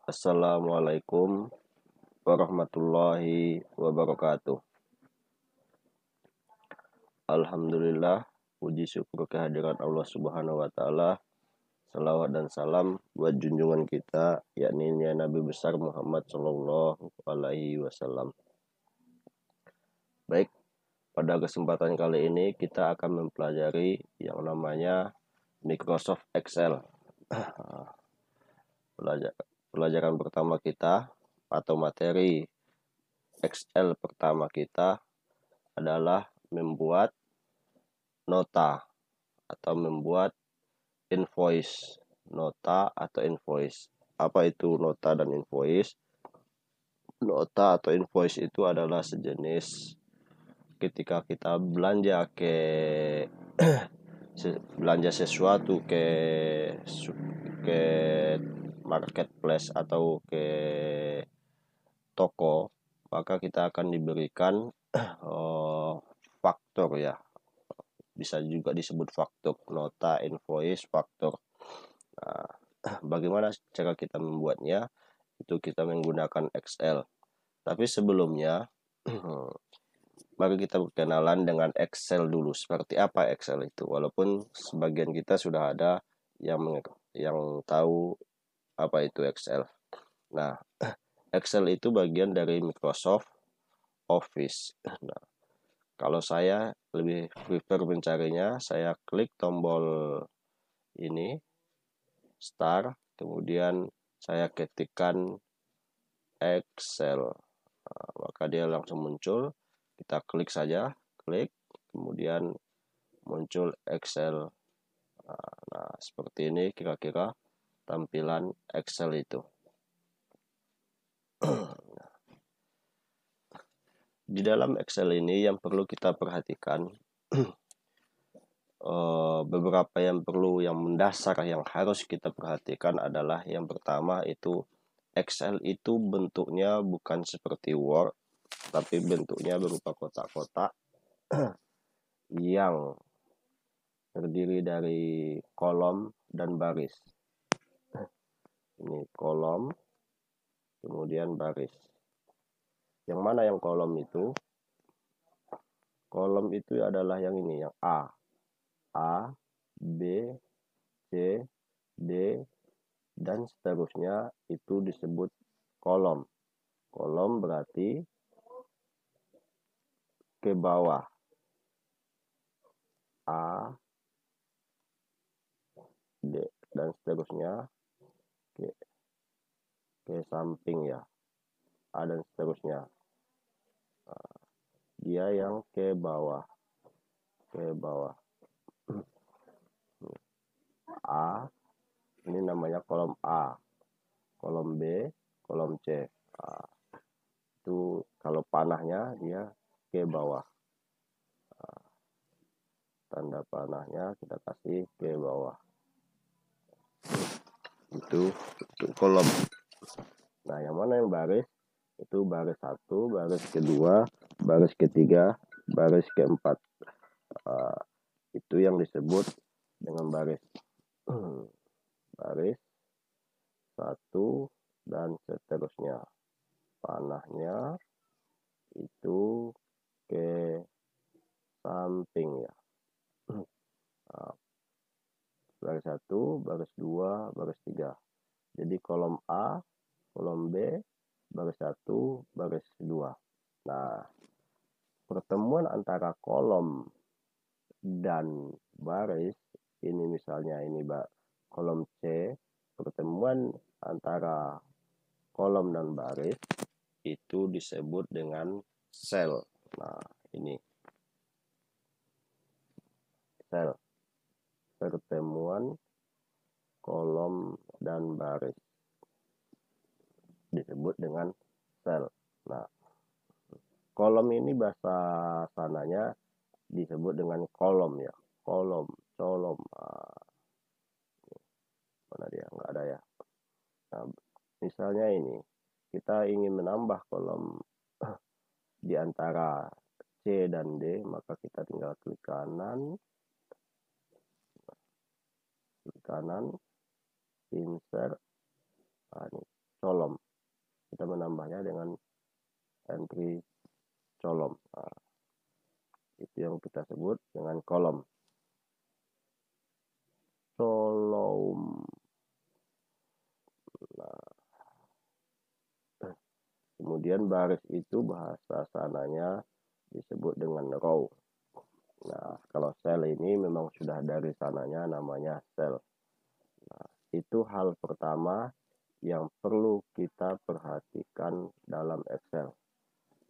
Assalamualaikum warahmatullahi wabarakatuh. Alhamdulillah, puji syukur kehadiran Allah Subhanahu wa taala. Salawat dan salam buat junjungan kita, yakni Nabi besar Muhammad sallallahu alaihi wasallam. Baik, pada kesempatan kali ini kita akan mempelajari yang namanya Microsoft Excel. Pelajaran pertama kita atau materi Excel pertama kita adalah membuat nota atau membuat invoice. Nota atau invoice. Apa itu nota dan invoice? Nota atau invoice itu adalah sejenis ketika kita belanja belanja sesuatu ke marketplace atau ke toko, maka kita akan diberikan faktur ya, bisa juga disebut faktur, nota, invoice, faktur. Nah, bagaimana cara kita membuatnya? Itu kita menggunakan Excel. Tapi sebelumnya mari kita berkenalan dengan Excel dulu. Seperti apa Excel itu? Walaupun sebagian kita sudah ada yang tahu apa itu Excel. Nah, Excel itu bagian dari Microsoft Office. Nah, kalau saya lebih prefer mencarinya, saya klik tombol ini, start, kemudian saya ketikkan Excel. Nah, maka dia langsung muncul. Kita klik saja, klik, kemudian muncul Excel. Nah, seperti ini kira-kira tampilan Excel itu. Di dalam Excel ini yang perlu kita perhatikan, beberapa yang mendasar yang harus kita perhatikan adalah yang pertama itu Excel itu bentuknya bukan seperti Word, tapi bentuknya berupa kotak-kotak yang terdiri dari kolom dan baris. Ini kolom, kemudian baris. Yang mana yang kolom itu? Kolom itu adalah yang ini, yang A, B, C, D, dan seterusnya itu disebut kolom. Kolom berarti ke bawah. A, D, dan seterusnya ke samping ya. A dan seterusnya. Nah, dia yang ke bawah. Ke bawah. A, ini namanya kolom A. Kolom B, kolom C. Nah, itu kalau panahnya dia ke bawah. Nah, tanda panahnya kita kasih ke bawah. Itu untuk kolom. Nah, yang mana yang baris? Itu baris 1, baris kedua, baris ketiga, baris keempat. Itu yang disebut dengan baris. Baris 1 dan seterusnya. Panahnya itu ke samping ya. Baris 1, baris 2, baris 3. Jadi kolom A, kolom B, baris 1, baris 2. Nah, pertemuan antara kolom dan baris, ini misalnya ini kolom C, pertemuan antara kolom dan baris itu disebut dengan sel. Nah, ini sel, pertemuan kolom dan baris disebut dengan sel. Nah, kolom ini bahasa sananya disebut dengan kolom ya, kolom, colom. Mana dia? Nggak ada ya. Nah, misalnya ini kita ingin menambah kolom di antara C dan D, maka kita tinggal klik kanan, insert. Nah, ini column. Kita menambahnya dengan entry column. Nah, itu yang kita sebut dengan kolom. Column. Nah, kemudian baris itu bahasa sananya disebut dengan row. Nah, kalau sel ini memang sudah dari sananya namanya sel. Nah, itu hal pertama yang perlu kita perhatikan dalam Excel.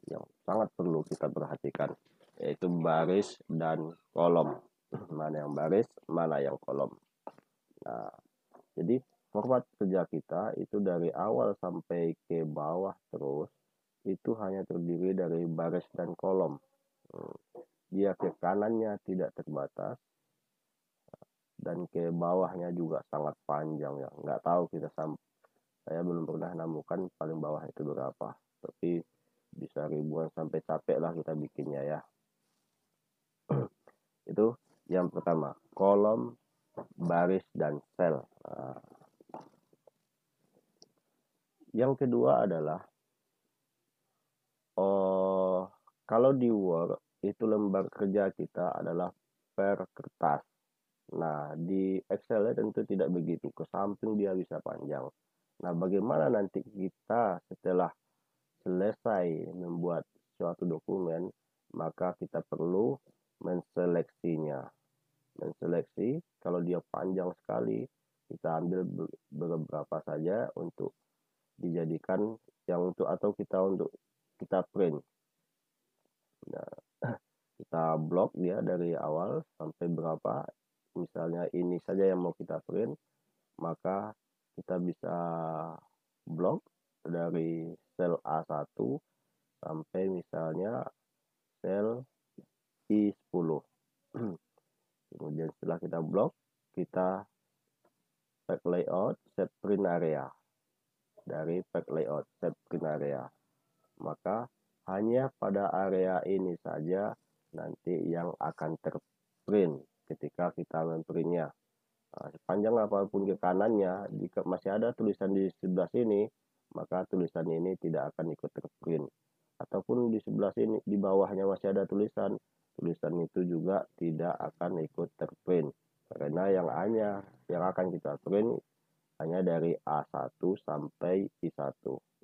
Yang sangat perlu kita perhatikan, yaitu baris dan kolom. Mana yang baris, mana yang kolom. Nah, jadi format kerja kita itu dari awal sampai ke bawah terus itu hanya terdiri dari baris dan kolom. Dia ke kanannya tidak terbatas dan ke bawahnya juga sangat panjang ya. Nggak tahu saya belum pernah nemukan paling bawah itu berapa. Tapi bisa ribuan sampai capek lah kita bikinnya ya. Itu yang pertama, kolom, baris, dan sel. Nah, yang kedua adalah kalau di Word itu lembar kerja kita adalah per kertas. Nah, di Excel tentu tidak begitu. Ke samping dia bisa panjang. Nah, bagaimana nanti kita setelah selesai membuat suatu dokumen, maka kita perlu menseleksinya. Menseleksi, kalau dia panjang sekali, kita ambil beberapa saja untuk dijadikan yang untuk atau untuk kita print. Nah, kita blok dia dari awal sampai berapa, misalnya ini saja yang mau kita print, maka kita bisa blok dari sel A1 sampai misalnya sel I10. Kemudian setelah kita blok, kita pack layout, set print area. Dari pack layout, set print area. Maka hanya pada area ini saja nanti yang akan terprint ketika kita memprintnya. Nah, sepanjang apapun ke kanannya, jika masih ada tulisan di sebelah sini, maka tulisan ini tidak akan ikut terprint. Ataupun di sebelah sini, di bawahnya masih ada tulisan itu juga tidak akan ikut terprint. Karena yang akan kita print hanya dari A1 sampai I1.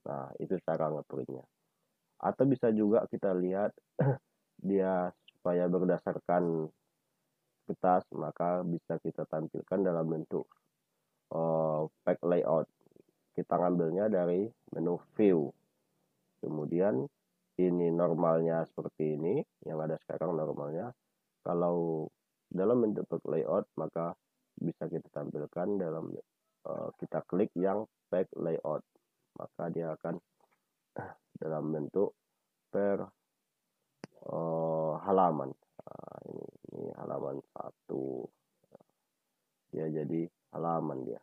Nah, itu cara ngeprintnya. Atau bisa juga kita lihat dia supaya berdasarkan kertas, maka bisa kita tampilkan dalam bentuk pack layout. Kita ngambilnya dari menu view. Kemudian ini normalnya seperti ini, yang ada sekarang normalnya. Kalau dalam bentuk pack layout, maka bisa kita tampilkan dalam kita klik yang pack layout, maka dia akan dalam bentuk per halaman. Nah, ini halaman 1, dia jadi halaman dia.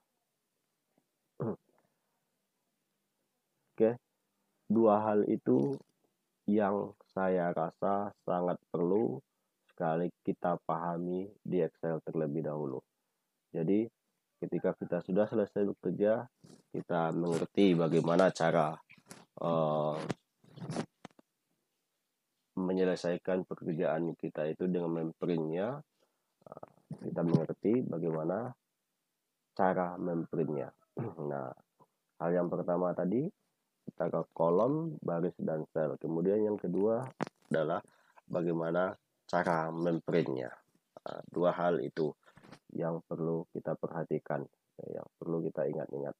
Oke, dua hal itu yang saya rasa sangat perlu sekali kita pahami di Excel terlebih dahulu. Jadi ketika kita sudah selesai bekerja, kita mengerti bagaimana cara menyelesaikan pekerjaan kita itu dengan memprintnya. Kita mengerti bagaimana cara memprintnya. Nah, hal yang pertama tadi kita ke kolom, baris, dan sel. Kemudian yang kedua adalah bagaimana cara memprintnya. Nah, dua hal itu yang perlu kita perhatikan, yang perlu kita ingat-ingat.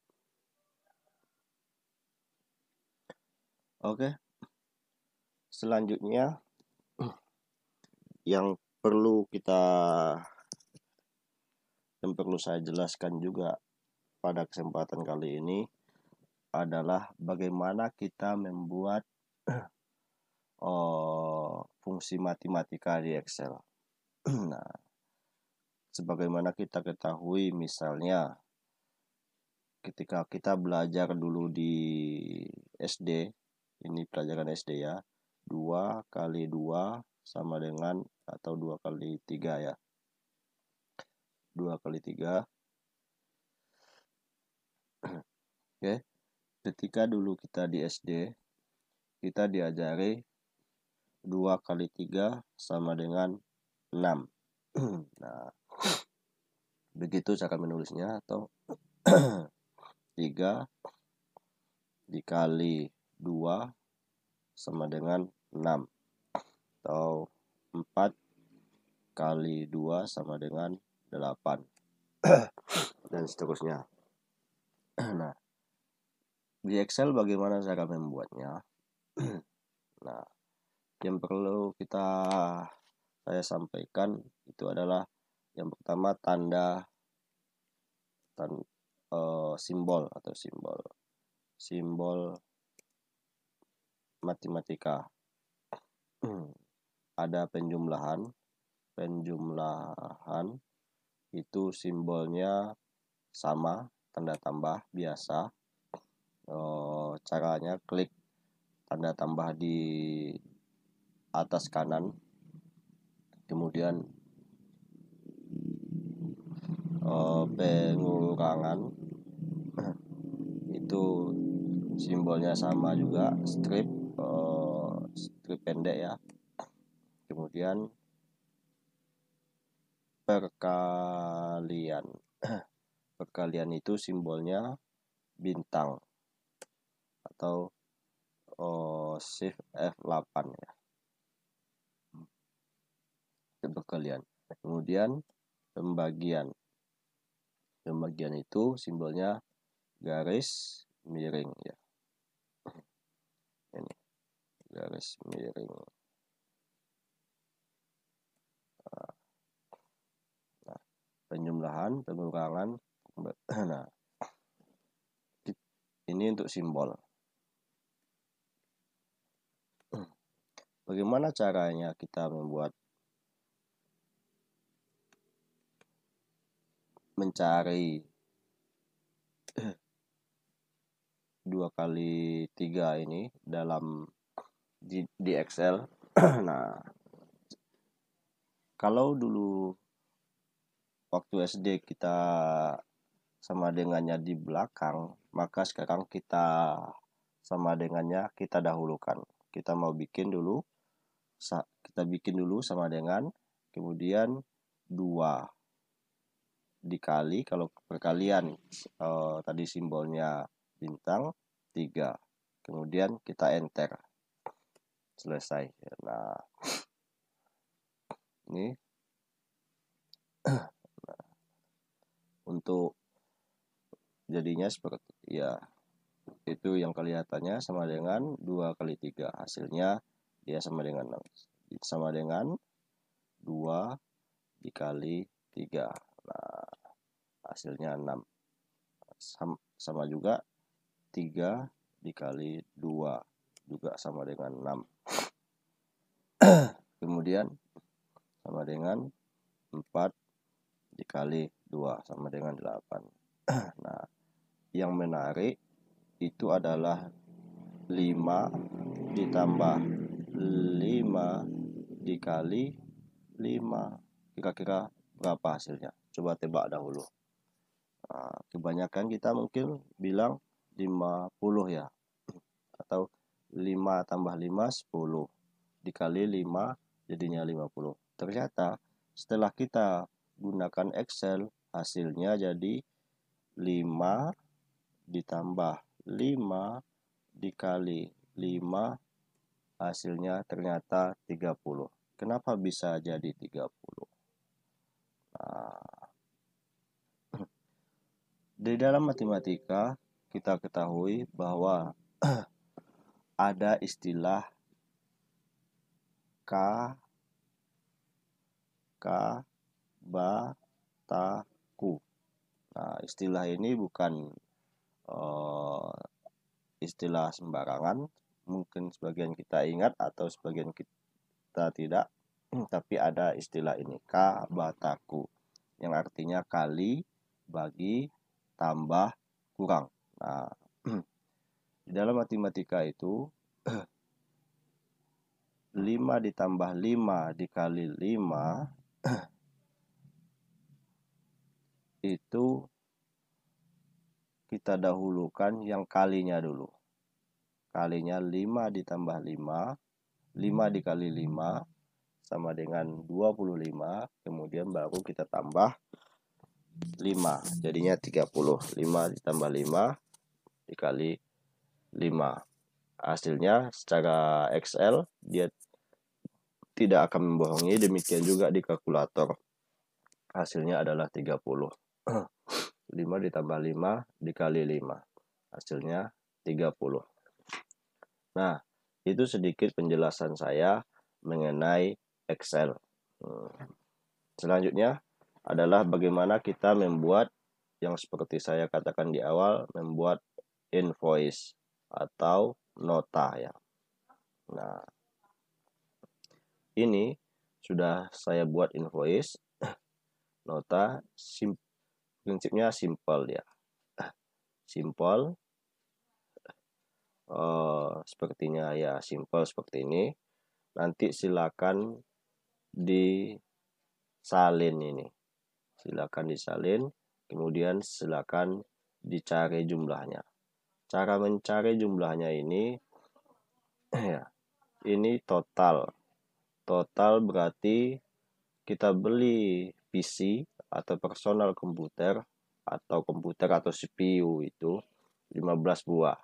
Oke, selanjutnya yang perlu saya jelaskan juga pada kesempatan kali ini adalah bagaimana kita membuat fungsi matematika di Excel. Nah, sebagaimana kita ketahui, misalnya ketika kita belajar dulu di SD, ini pelajaran SD ya, 2 kali 2 sama dengan, atau 2 kali 3 ya, 2 kali 3. Oke, ketika dulu kita di SD, kita diajari 2 kali 3 sama dengan 6. Nah, begitu cara menulisnya, atau 3 dikali 2 sama dengan 6, atau 4 kali 2 sama dengan 8, dan seterusnya. Nah, di Excel bagaimana cara membuatnya? Nah, yang perlu saya sampaikan itu adalah yang pertama simbol atau simbol matematika. Ada penjumlahan itu simbolnya sama, tanda tambah biasa. Caranya klik tanda tambah di atas kanan, kemudian pengurangan itu simbolnya sama juga, strip pendek ya. Kemudian perkalian itu simbolnya bintang atau shift F8 ya, perkalian. Kemudian pembagian itu simbolnya garis miring ya, ini garis miring. Nah, penjumlahan, pengurangan. Nah, ini untuk simbol. Bagaimana caranya kita mencari 2 kali 3 ini di Excel? Nah, kalau dulu waktu SD kita sama dengannya di belakang, maka sekarang kita sama dengannya kita dahulukan. Kita bikin dulu sama dengan, kemudian 2 dikali, kalau perkalian tadi simbolnya bintang, 3, kemudian kita enter, selesai. Nah, ini untuk jadinya seperti ya, itu yang kelihatannya sama dengan 2 kali 3, hasilnya dia sama dengan 2 dikali 3. Nah, hasilnya 6. Sama juga 3 dikali 2 juga sama dengan 6. Kemudian sama dengan 4 dikali 2 sama dengan 8. Nah, yang menarik itu adalah 5 ditambah 5 dikali 5. Kira-kira berapa hasilnya? Coba tebak dahulu. Nah, kebanyakan kita mungkin bilang 50 ya, atau 5 tambah 5 10 dikali 5 jadinya 50. Ternyata setelah kita gunakan Excel, hasilnya jadi 5 ditambah 5 dikali 5, hasilnya ternyata 30. Kenapa bisa jadi 30? Nah, di dalam matematika kita ketahui bahwa ada istilah bataku. Nah, istilah ini bukan istilah sembarangan. Mungkin sebagian kita ingat atau sebagian kita tidak, tapi ada istilah ini, bataku, yang artinya kali, bagi, tambah, kurang. Nah, di dalam matematika itu 5 ditambah 5 dikali 5 itu kita dahulukan yang kalinya dulu. Kalinya 5 ditambah 5, 5 dikali 5 sama dengan 25, kemudian baru kita tambah 5, jadinya 30. 5 ditambah 5 dikali 5. Hasilnya secara Excel dia tidak akan membohongi, demikian juga di kalkulator. Hasilnya adalah 30. 5 ditambah 5 dikali 5. Hasilnya 30. Nah, itu sedikit penjelasan saya mengenai Excel. Selanjutnya adalah bagaimana kita membuat yang seperti saya katakan di awal, membuat invoice atau nota ya. Nah, ini sudah saya buat invoice. Nota prinsipnya simple ya. Simple. Sepertinya ya simple seperti ini. Nanti silakan disalin ini. Silakan disalin, kemudian silakan dicari jumlahnya. Cara mencari jumlahnya ini ya, ini total. Total berarti kita beli PC atau personal komputer atau CPU itu 15 buah.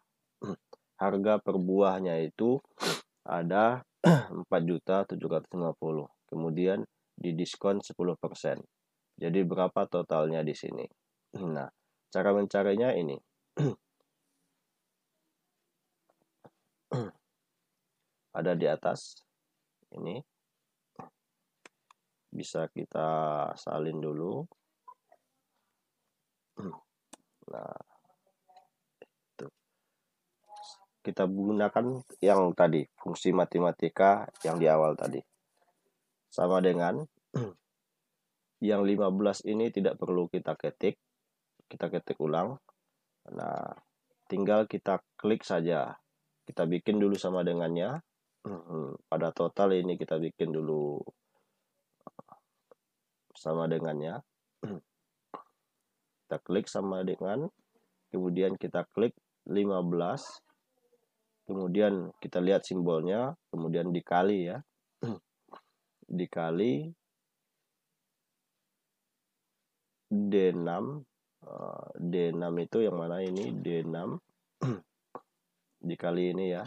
Harga per buahnya itu ada 4.750. Kemudian didiskon 10%. Jadi berapa totalnya di sini? Nah, cara mencarinya ini. Ada di atas. Ini. Bisa kita salin dulu. Nah, itu. Kita gunakan yang tadi, fungsi matematika yang di awal tadi. Sama dengan yang 15 ini tidak perlu kita ketik ulang. Nah, tinggal kita klik saja. Kita bikin dulu sama dengannya. Pada total ini kita bikin dulu sama dengannya. Kita klik sama dengan, kemudian kita klik 15, kemudian kita lihat simbolnya, kemudian dikali ya. Dikali D6. D6 itu yang mana ini? D6 dikali ini ya.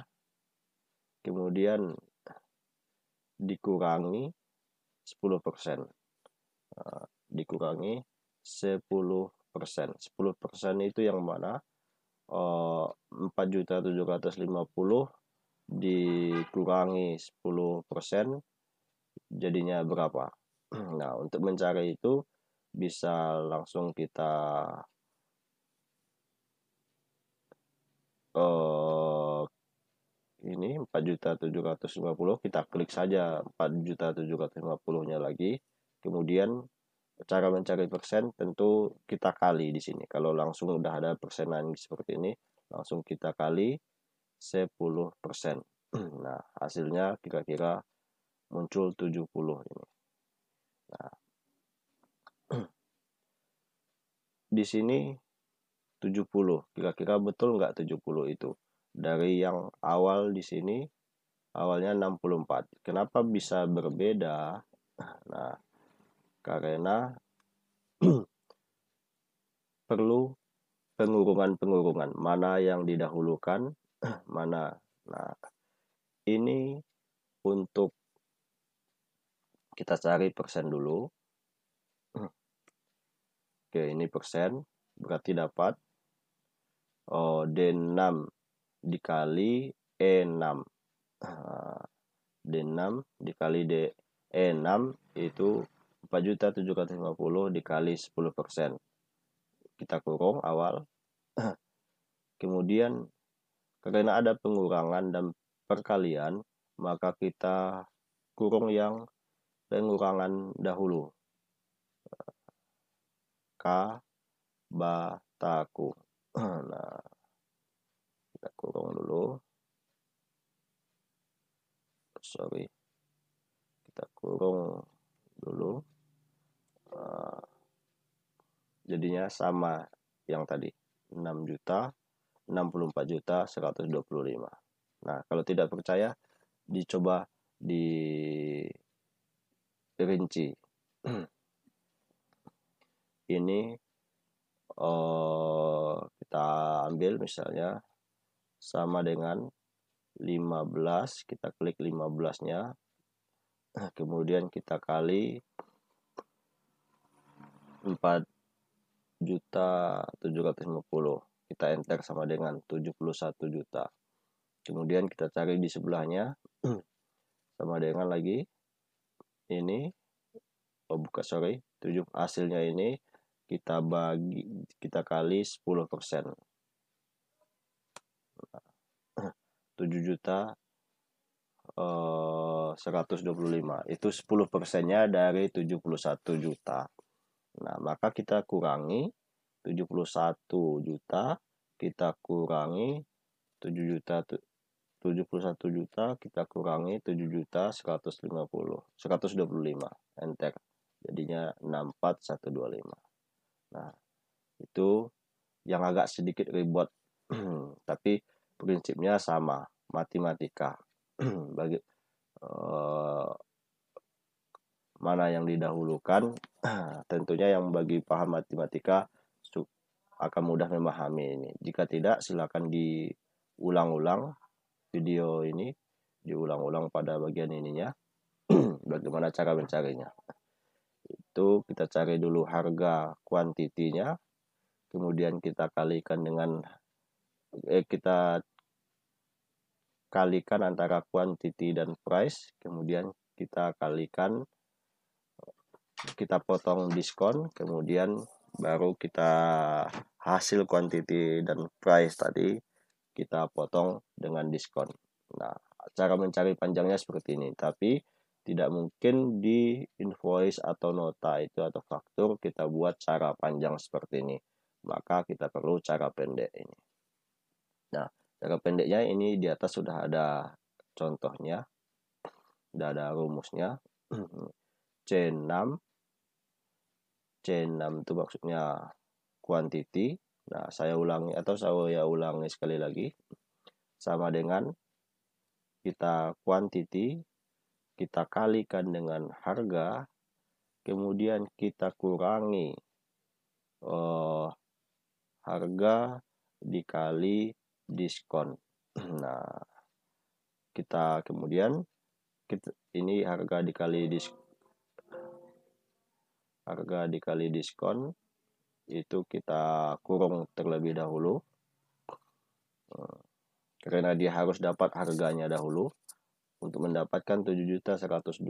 Kemudian dikurangi 10%. Dikurangi 10%. 10% itu yang mana? 4.750 dikurangi 10% jadinya berapa? Nah, untuk mencari itu bisa langsung kita ini 4.750, kita klik saja 4.750-nya lagi. Kemudian cara mencari persen tentu kita kali di sini. Kalau langsung udah ada persenan seperti ini, langsung kita kali 10%. Nah, hasilnya kira-kira muncul 70 ini. Nah, di sini 70. Kira-kira betul nggak 70 itu? Dari yang awal di sini, awalnya 64. Kenapa bisa berbeda? Nah, karena perlu pengurungan-pengurungan. Mana yang didahulukan, mana. Nah, ini untuk kita cari persen dulu. Oke, ini persen. Berarti dapat D6 dikali E6. D6 dikali E6 itu 4.750 dikali 10%. Kita kurung awal. Kemudian karena ada pengurangan dan perkalian, maka kita kurung yang pengurangan dahulu. Bataku. Nah, kita kurung dulu. Kita kurung dulu. Jadinya sama yang tadi. 6 juta, 64 juta 125. Nah, kalau tidak percaya dicoba dirinci. Ini kita ambil misalnya sama dengan 15, kita klik 15-nya, kemudian kita kali 4.750, kita enter sama dengan 71 juta. Kemudian kita cari di sebelahnya sama dengan lagi ini, hasilnya ini kita kali 10%. 7 juta 125, itu 10%-nya dari 71 juta. Nah, maka kita kurangi 71 juta, kita kurangi 7 juta 71 juta, kita kurangi 7 juta 125, enter. Jadinya 64125. Nah, itu yang agak sedikit ribet, tapi prinsipnya sama, matematika. Bagi mana yang didahulukan, tentunya yang bagi paham matematika akan mudah memahami ini. Jika tidak, silakan diulang-ulang video ini, diulang-ulang pada bagian ininya. Bagaimana cara mencarinya. Itu kita cari dulu harga kuantitinya, kemudian kita kalikan dengan kita kalikan antara quantity dan price, kemudian kita kalikan, kita potong diskon, kemudian baru kita hasil quantity dan price tadi kita potong dengan diskon. Nah, cara mencari panjangnya seperti ini, tapi tidak mungkin di invoice atau nota itu atau faktur kita buat cara panjang seperti ini. Maka kita perlu cara pendek ini. Nah, cara pendeknya ini di atas sudah ada contohnya, sudah ada rumusnya. C6 itu maksudnya quantity. Nah, saya ulangi sekali lagi. Sama dengan kita quantity, kita kalikan dengan harga, kemudian kita kurangi harga dikali diskon. Nah, kita kemudian ini harga dikali diskon itu kita kurung terlebih dahulu, karena dia harus dapat harganya dahulu. Untuk mendapatkan 7.125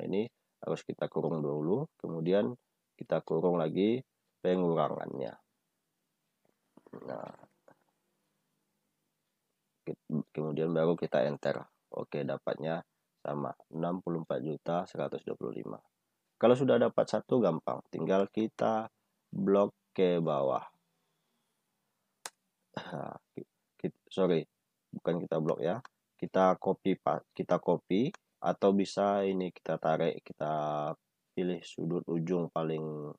ini harus kita kurung dulu, kemudian kita kurung lagi pengurangannya. Nah, kemudian baru kita enter. Oke, dapatnya sama 64.125. Kalau sudah dapat satu gampang, tinggal kita blok ke bawah. Bukan kita blok ya. Kita copy atau bisa ini kita tarik, kita pilih sudut ujung paling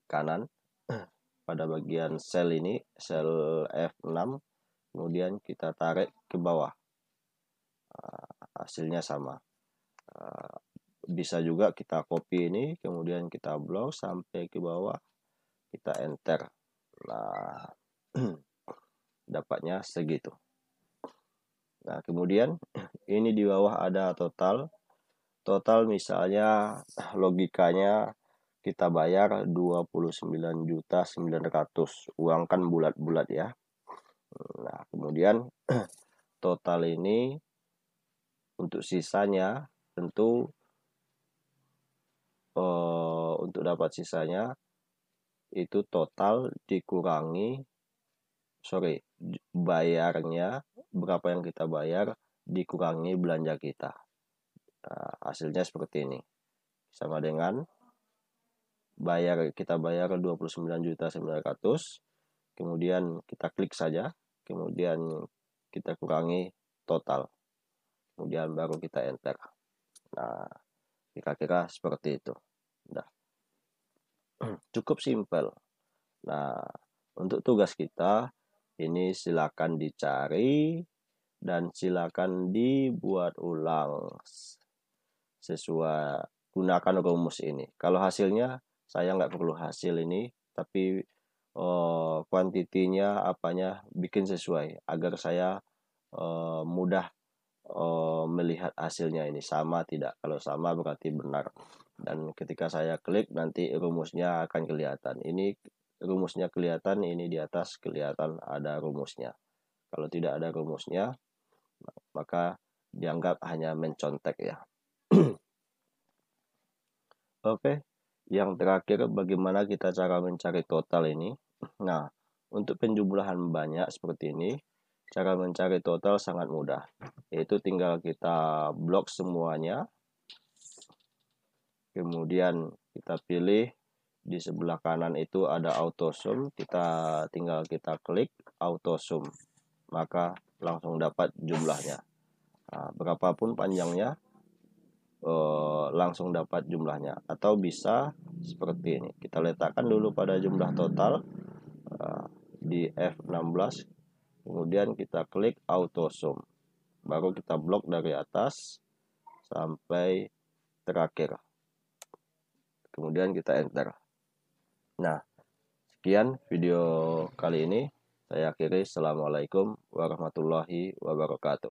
kanan pada bagian sel ini, sel F6, kemudian kita tarik ke bawah. Hasilnya sama. Bisa juga kita copy ini, kemudian kita blok sampai ke bawah, kita enter. Nah, dapatnya segitu. Nah, kemudian ini di bawah ada total misalnya logikanya kita bayar 29.900, uang kan bulat-bulat ya. Nah, kemudian total ini untuk sisanya tentu untuk dapat sisanya itu total dikurangi bayarnya, berapa yang kita bayar dikurangi belanja kita. Nah, hasilnya seperti ini, sama dengan kita bayar 29.900, kemudian kita klik saja, kemudian kita kurangi total, kemudian baru kita enter. Nah, kira-kira seperti itu. Nah, Cukup simpel. Nah, untuk tugas kita ini silakan dicari dan silakan dibuat ulang sesuai, gunakan rumus ini. Kalau hasilnya saya nggak perlu hasil ini, tapi kuantitinya apanya bikin sesuai agar saya mudah melihat hasilnya ini sama tidak. Kalau sama berarti benar, dan ketika saya klik nanti rumusnya akan kelihatan. Ini rumusnya kelihatan, ini di atas kelihatan ada rumusnya. Kalau tidak ada rumusnya maka dianggap hanya mencontek ya. Oke, yang terakhir bagaimana kita cara mencari total ini. Nah, untuk penjumlahan banyak seperti ini, cara mencari total sangat mudah, yaitu tinggal kita blok semuanya, kemudian kita pilih di sebelah kanan itu ada auto sum, tinggal kita klik auto sum, maka langsung dapat jumlahnya. Nah, berapapun panjangnya langsung dapat jumlahnya. Atau bisa seperti ini, kita letakkan dulu pada jumlah total di F16, kemudian kita klik auto sum, baru kita blok dari atas sampai terakhir, kemudian kita enter. Nah, sekian video kali ini, saya akhiri. Assalamualaikum warahmatullahi wabarakatuh.